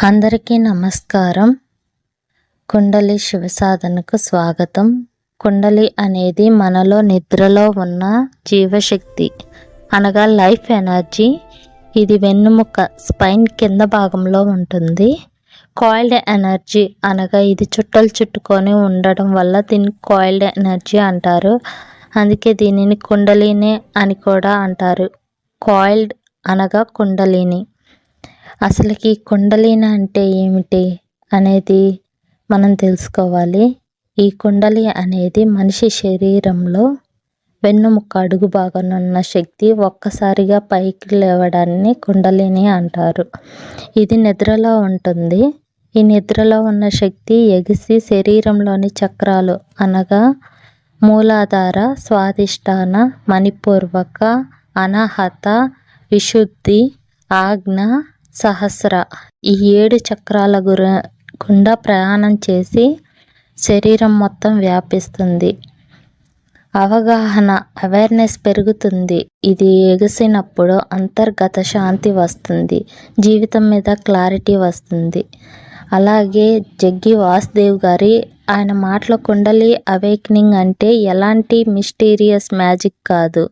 అందరికీ నమస్కారం. కుండలి శివ సాధనకు స్వాగతం. కుండలి అనేది మనలో నిద్రలో ఉన్న జీవశక్తి అనగా లైఫ్ ఎనర్జీ. ఇది వెన్నుముక స్పైన్ కింద భాగంలో ఉంటుంది. కాయిల్డ్ ఎనర్జీ అనగా ఇది చుట్టలు చుట్టుకొని ఉండడం వల్ల దీన్ని కాయిల్డ్ ఎనర్జీ అంటారు. అందుకే దీనిని కుండలిని అని కూడా అంటారు. కాయిల్డ్ అనగా కుండలిని. అసలుకి కుండలిని అంటే ఏమిటి అనేది మనం తెలుసుకోవాలి. ఈ కుండలి అనేది మనిషి శరీరంలో వెన్నుముక్క అడుగు భాగాన ఉన్న శక్తి ఒక్కసారిగా పైకి లేవడాన్ని కుండలిని అంటారు. ఇది నిద్రలో ఉంటుంది. ఈ నిద్రలో ఉన్న శక్తి ఎగిసి శరీరంలోని చక్రాలు అనగా మూలాధార, స్వాదిష్టాన, మణిపూర్వక, అనాహత, విశుద్ధి, ఆజ్ఞ, సహస్ర ఈ 7 చక్రాల గుండా ప్రయాణం చేసి శరీరం మొత్తం వ్యాపిస్తుంది. అవేర్నెస్ పెరుగుతుంది. ఇది ఎగిసినప్పుడు అంతర్గత శాంతి వస్తుంది. జీవితం మీద క్లారిటీ వస్తుంది. అలాగే జగ్గి వాసుదేవ్ గారి ఆయన మాటల కుండలి అవేక్నింగ్ అంటే ఎలాంటి మిస్టీరియస్ మ్యాజిక్ కాదు.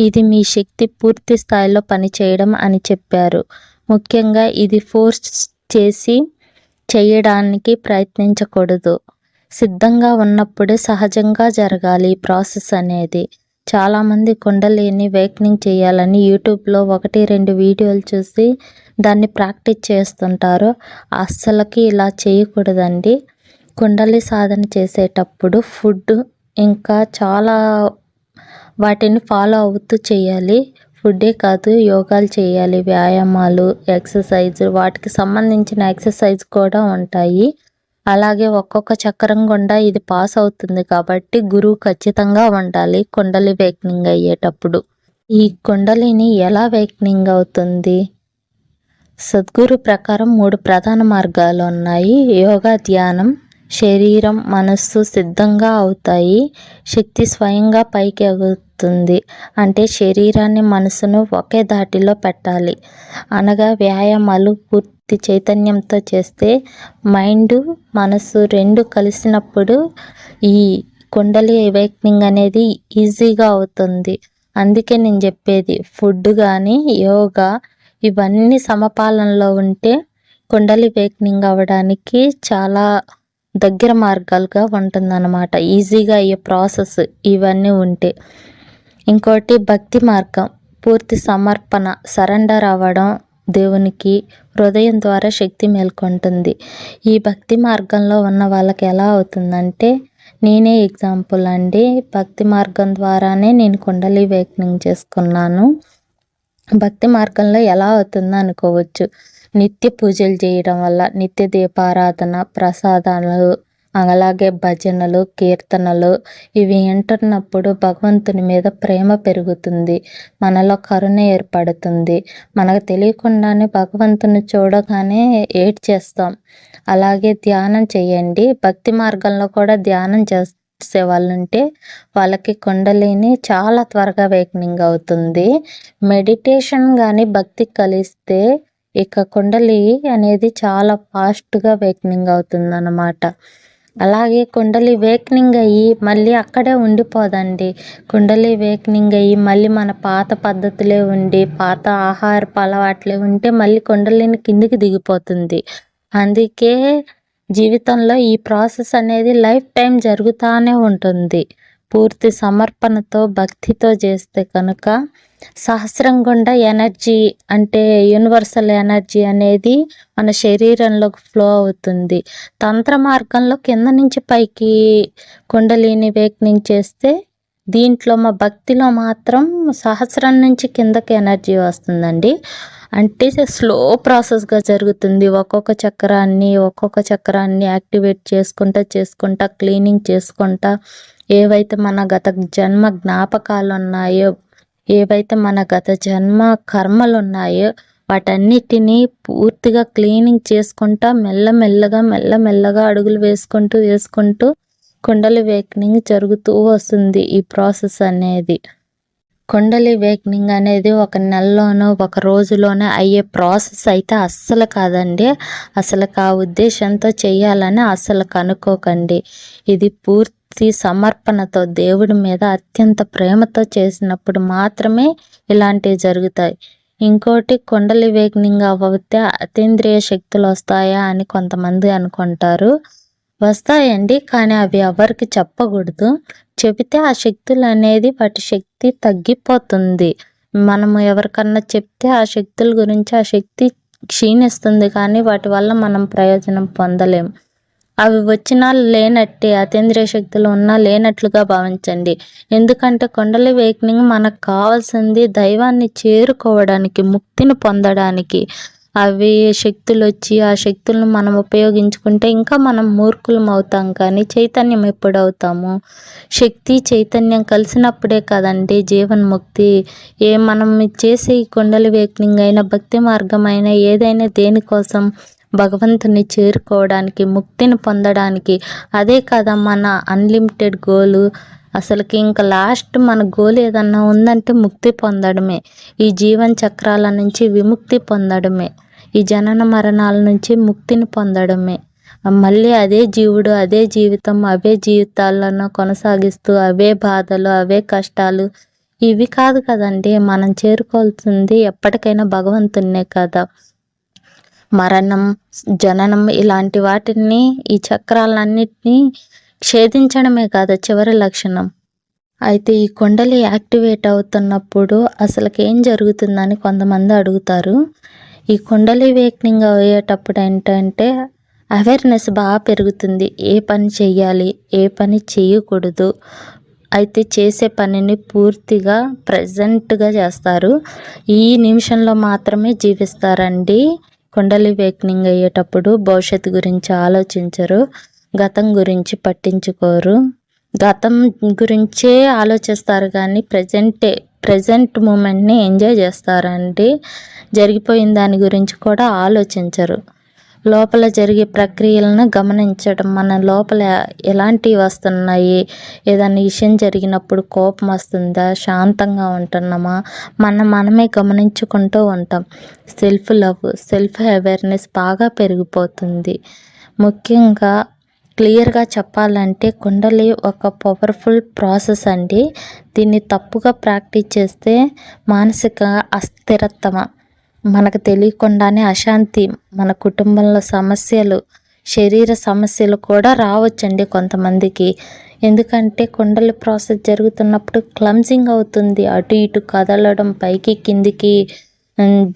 ఇది మీ శక్తి పూర్తి స్థాయిలో పనిచేయడం అని చెప్పారు. ముఖ్యంగా ఇది ఫోర్స్ చేసి చేయడానికి ప్రయత్నించకూడదు. సిద్ధంగా ఉన్నప్పుడే సహజంగా జరగాలి ఈ ప్రాసెస్ అనేది. చాలామంది కుండలిని వేక్నింగ్ చేయాలని యూట్యూబ్లో 1-2 వీడియోలు చూసి దాన్ని ప్రాక్టీస్ చేస్తుంటారు. అస్సలకి ఇలా చేయకూడదండి. కుండలి సాధన చేసేటప్పుడు ఫుడ్ ఇంకా చాలా వాటిని ఫాలో అవుతూ చేయాలి. ఫుడ్డే కాదు, యోగాలు చేయాలి, వ్యాయామాలు, ఎక్సర్సైజ్, వాటికి సంబంధించిన ఎక్సర్సైజ్ కూడా ఉంటాయి. అలాగే ఒక్కొక్క చక్రం గుండా ఇది పాస్ అవుతుంది కాబట్టి గురువు ఖచ్చితంగా ఉండాలి కుండలి వేక్నింగ్ అయ్యేటప్పుడు. ఈ కుండలిని ఎలా వేక్నింగ్ అవుతుంది? సద్గురు ప్రకారం 3 ప్రధాన మార్గాలు ఉన్నాయి. యోగా, ధ్యానం, శరీరం, మనస్సు సిద్ధంగా అవుతాయి. శక్తి స్వయంగా పైకి ఎగురుతుంది. అంటే శరీరాన్ని, మనసును ఒకే దాటిలో పెట్టాలి. అనగా వ్యాయామాలు పూర్తి చైతన్యంతో చేస్తే మైండ్, మనసు 2 కలిసినప్పుడు ఈ కుండలి అవేక్నింగ్ అనేది ఈజీగా అవుతుంది. అందుకే నేను చెప్పేది ఫుడ్ కానీ యోగా ఇవన్నీ సమపాలనలో ఉంటే కుండలి అవేక్నింగ్ అవ్వడానికి చాలా దగ్గర మార్గాలుగా ఉంటుందన్నమాట. ఈజీగా అయ్యే ప్రాసెస్ ఇవన్నీ ఉంటే. ఇంకోటి భక్తి మార్గం. పూర్తి సమర్పణ, సరెండర్ అవ్వడం దేవునికి. హృదయం ద్వారా శక్తి మేల్కొంటుంది. ఈ భక్తి మార్గంలో ఉన్న వాళ్ళకి ఎలా అవుతుందంటే, నేనే ఎగ్జాంపుల్ అండి. భక్తి మార్గం ద్వారానే నేను కుండలి వేక్నింగ్ చేసుకున్నాను. భక్తి మార్గంలో ఎలా అవుతుందో అనుకోవచ్చు. నిత్య పూజలు చేయడం వల్ల, నిత్య దీపారాధన, ప్రసాదాలు, అలాగే భజనలు, కీర్తనలు ఇవి వింటున్నప్పుడు భగవంతుని మీద ప్రేమ పెరుగుతుంది. మనలో కరుణ ఏర్పడుతుంది. మనకు తెలియకుండానే భగవంతుని చూడగానే ఏడ్చేస్తాం. అలాగే ధ్యానం చేయండి. భక్తి మార్గంలో కూడా ధ్యానం చేసే వాళ్ళు ఉంటే వాళ్ళకి కుండలిని చాలా త్వరగా వేక్నింగ్ అవుతుంది. మెడిటేషన్ కానీ భక్తి కలిస్తే ఇక కుండలి అనేది చాలా ఫాస్ట్గా వేక్నింగ్ అవుతుంది అన్నమాట. అలాగే కుండలి వేక్నింగ్ అయ్యి మళ్ళీ అక్కడే ఉండిపోదండి. కుండలి వేక్నింగ్ అయ్యి మళ్ళీ మన పాత పద్ధతులే ఉండి పాత ఆహారపు అలవాట్లే ఉంటే మళ్ళీ కుండలిని కిందికి దిగిపోతుంది. అందుకే జీవితంలో ఈ ప్రాసెస్ అనేది లైఫ్ టైం జరుగుతూనే ఉంటుంది. పూర్తి సమర్పణతో భక్తితో చేస్తే కనుక సహస్రం గుండా ఎనర్జీ అంటే యూనివర్సల్ ఎనర్జీ అనేది మన శరీరంలోకి ఫ్లో అవుతుంది. తంత్ర మార్గంలో కింద నుంచి పైకి కుండలిని వేక్నింగ్ చేస్తే దీంట్లో మా భక్తిలో మాత్రం సహస్రం నుంచి కిందకి ఎనర్జీ వస్తుందండి. అంటే స్లో ప్రాసెస్గా జరుగుతుంది. ఒక్కొక్క చక్రాన్ని యాక్టివేట్ చేసుకుంటా క్లీనింగ్ చేసుకుంటా ఏవైతే మన గత జన్మ జ్ఞాపకాలు ఉన్నాయో, ఏవైతే మన గత జన్మ కర్మలు ఉన్నాయో వాటన్నిటినీ పూర్తిగా క్లీనింగ్ చేసుకుంటా మెల్లమెల్లగా అడుగులు వేసుకుంటూ కుండలి వేక్నింగ్ జరుగుతూ వస్తుంది ఈ ప్రాసెస్ అనేది. కుండలి వేక్నింగ్ అనేది ఒక నెలలోనో ఒక రోజులోనే అయ్యే ప్రాసెస్ అయితే అస్సలు కాదండి. అసలు ఆ ఉద్దేశంతో చేయాలని అసలు కనుక్కోకండి. ఇది పూర్తి సమర్పణతో దేవుడి మీద అత్యంత ప్రేమతో చేసినప్పుడు మాత్రమే ఇలాంటివి జరుగుతాయి. ఇంకోటి, కుండలి వేక్నింగ్ అవ్వతే అతీంద్రియ శక్తులు వస్తాయా అని కొంతమంది అనుకుంటారు. వస్తాయండి, కానీ అవి ఎవరికి చెప్పకూడదు. చెబితే ఆ శక్తులు అనేది వాటి శక్తి తగ్గిపోతుంది. మనము ఎవరికన్నా చెప్తే ఆ శక్తుల గురించి ఆ శక్తి క్షీణిస్తుంది, కానీ వాటి వల్ల మనం ప్రయోజనం పొందలేము. అవి వచ్చినా లేనట్టే, అతీంద్రియ శక్తులు ఉన్నా లేనట్లుగా భావించండి. ఎందుకంటే కుండలి వేక్నింగ్ మనకు కావాల్సింది దైవాన్ని చేరుకోవడానికి, ముక్తిని పొందడానికి. అవి శక్తులు వచ్చి ఆ శక్తులను మనం ఉపయోగించుకుంటే ఇంకా మనం మూర్ఖులం అవుతాం, కానీ చైతన్యం ఎప్పుడవుతాము? శక్తి చైతన్యం కలిసినప్పుడే కదండి జీవన్ముక్తి. మనం చేసే ఈ కుండలి వేక్నింగ్ అయినా, భక్తి మార్గమైనా, ఏదైనా దేనికోసం? భగవంతుని చేరుకోవడానికి, ముక్తిని పొందడానికి. అదే కదా మన అన్లిమిటెడ్ గోలు. అసలుకి ఇంకా లాస్ట్ మన గోల్ ఏదన్నా ఉందంటే ముక్తి పొందడమే. ఈ జీవన చక్రాల నుంచి విముక్తి పొందడమే. ఈ జనన మరణాల నుంచి ముక్తిని పొందడమే. మళ్ళీ అదే జీవుడు, అదే జీవితం, అవే జీవితాలను కొనసాగిస్తూ అవే బాధలు, అవే కష్టాలు. ఇవి కాదు కదండి మనం చేరుకోవాల్సింది. ఎప్పటికైనా భగవంతున్నే కదా. మరణం, జననం ఇలాంటి వాటిని, ఈ చక్రాలన్నిటినీ ఛేదించడమే కాదు చివరి లక్షణం. అయితే ఈ కుండలి యాక్టివేట్ అవుతున్నప్పుడు అసలుకి ఏం జరుగుతుందని కొంతమంది అడుగుతారు. ఈ కుండలి వేక్నింగ్ అయ్యేటప్పుడు ఏంటంటే అవేర్నెస్ బాగా పెరుగుతుంది. ఏ పని చెయ్యాలి, ఏ పని చేయకూడదు. అయితే చేసే పనిని పూర్తిగా ప్రజెంట్గా చేస్తారు. ఈ నిమిషంలో మాత్రమే జీవిస్తారండి. కుండలి వేక్నింగ్ అయ్యేటప్పుడు భవిష్యత్తు గురించి ఆలోచించరు, గతం గురించి పట్టించుకోరు. గతం గురించే ఆలోచిస్తారు, కానీ ప్రజెంట్ మూమెంట్ని ఎంజాయ్ చేస్తారండి. జరిగిపోయిన దాని గురించి కూడా ఆలోచించరు. లోపల జరిగే ప్రక్రియలను గమనించడం, మన లోపల ఎలాంటివి వస్తున్నాయి, ఏదైనా విషయం జరిగినప్పుడు కోపం వస్తుందా, శాంతంగా ఉంటున్నామా, మనమే గమనించుకుంటూ ఉంటాం. సెల్ఫ్ లవ్, సెల్ఫ్ అవేర్నెస్ బాగా పెరిగిపోతుంది. ముఖ్యంగా క్లియర్గా చెప్పాలంటే కుండలి ఒక పవర్ఫుల్ ప్రాసెస్ అండి. దీన్ని తప్పుగా ప్రాక్టీస్ చేస్తే మానసిక అస్థిరత్వం, మనకు తెలియకుండానే అశాంతి, మన కుటుంబంలో సమస్యలు, శరీర సమస్యలు కూడా రావచ్చండి కొంతమందికి. ఎందుకంటే కుండలి ప్రాసెస్ జరుగుతున్నప్పుడు క్లమ్జింగ్ అవుతుంది. అటు ఇటు కదలడం, పైకి కిందికి,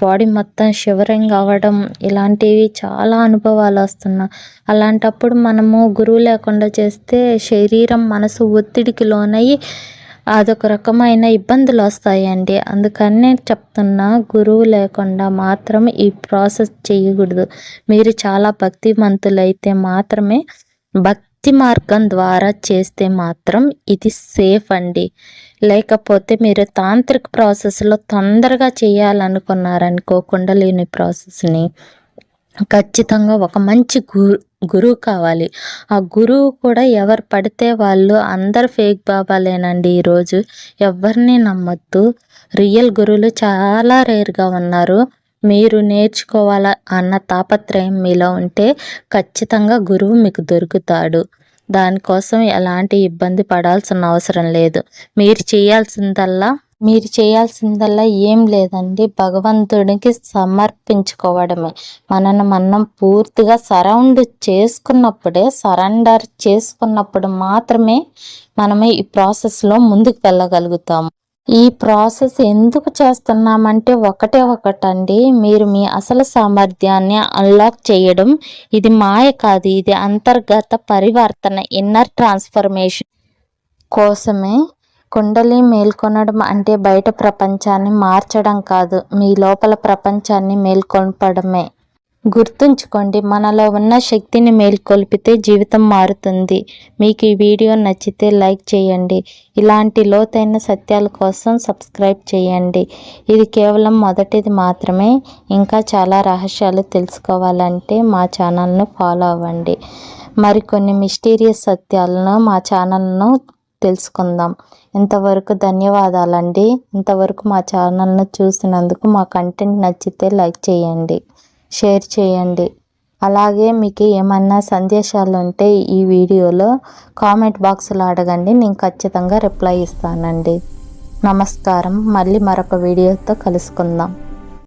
బాడీ మొత్తం షివరింగ్ అవ్వడం, ఇలాంటివి చాలా అనుభవాలు వస్తున్నాయి. అలాంటప్పుడు మనము గురువు లేకుండా చేస్తే శరీరం, మనసు ఒత్తిడికి లోనయ్యి అదొక రకమైన ఇబ్బందులు వస్తాయండి. అందుకనే చెప్తున్నా, గురువు లేకుండా మాత్రం ఈ ప్రాసెస్ చేయకూడదు. మీరు చాలా భక్తిమంతులైతే మాత్రమే, భక్తి మార్గం ద్వారా చేస్తే మాత్రం ఇది సేఫ్ అండి. లేకపోతే మీరు తాంత్రిక ప్రాసెస్లో తొందరగా చేయాలనుకున్నారనుకో కుండలిని ప్రాసెస్ని, ఖచ్చితంగా ఒక మంచి గురువు కావాలి. ఆ గురువు కూడా ఎవరు పడితే వాళ్ళు, అందరు ఫేక్ బాబాలేనండి ఈరోజు. ఎవరిని నమ్మొద్దు. రియల్ గురువులు చాలా రేర్గా ఉన్నారు. మీరు నేర్చుకోవాలా అన్న తాపత్రయం మీలో ఉంటే ఖచ్చితంగా గురువు మీకు దొరుకుతాడు. దానికోసం ఎలాంటి ఇబ్బంది పడాల్సిన అవసరం లేదు. మీరు చేయాల్సిందల్లా ఏం లేదండి, భగవంతుడికి సమర్పించుకోవడమే. మనను మనం పూర్తిగా సరెండర్ చేసుకున్నప్పుడు మాత్రమే మనమే ఈ ప్రాసెస్లో ముందుకు వెళ్ళగలుగుతాము. ఈ ప్రాసెస్ ఎందుకు చేస్తున్నామంటే ఒకటండి, మీరు మీ అసలు సామర్థ్యాన్ని అన్లాక్ చేయడం. ఇది మాయ కాదు, ఇది అంతర్గత పరివర్తన, ఇన్నర్ ట్రాన్స్ఫర్మేషన్ కోసమే. కుండలి మేల్కొనడం అంటే బయట ప్రపంచాన్ని మార్చడం కాదు, మీ లోపల ప్రపంచాన్ని మేల్కొల్పడమే. గుర్తుంచుకోండి, మనలో ఉన్న శక్తిని మేల్కొల్పితే జీవితం మారుతుంది. మీకు ఈ వీడియో నచ్చితే లైక్ చేయండి. ఇలాంటి లోతైన సత్యాల కోసం సబ్స్క్రైబ్ చేయండి. ఇది కేవలం మొదటిది మాత్రమే. ఇంకా చాలా రహస్యాలు తెలుసుకోవాలంటే మా ఛానల్ను ఫాలో అవ్వండి. మరికొన్ని మిస్టీరియస్ సత్యాలను మా ఛానల్ను తెలుసుకుందాం. ఇంతవరకు ధన్యవాదాలండి. ఇంతవరకు మా ఛానల్ను చూసినందుకు, మా కంటెంట్ నచ్చితే లైక్ చేయండి, షేర్ చేయండి. అలాగే మీకు ఏమన్నా సందేశాలు ఉంటే ఈ వీడియోలో కామెంట్ బాక్స్లో అడగండి, నేను ఖచ్చితంగా రిప్లై ఇస్తానండి. నమస్కారం. మళ్ళీ మరొక వీడియోతో కలుసుకుందాం.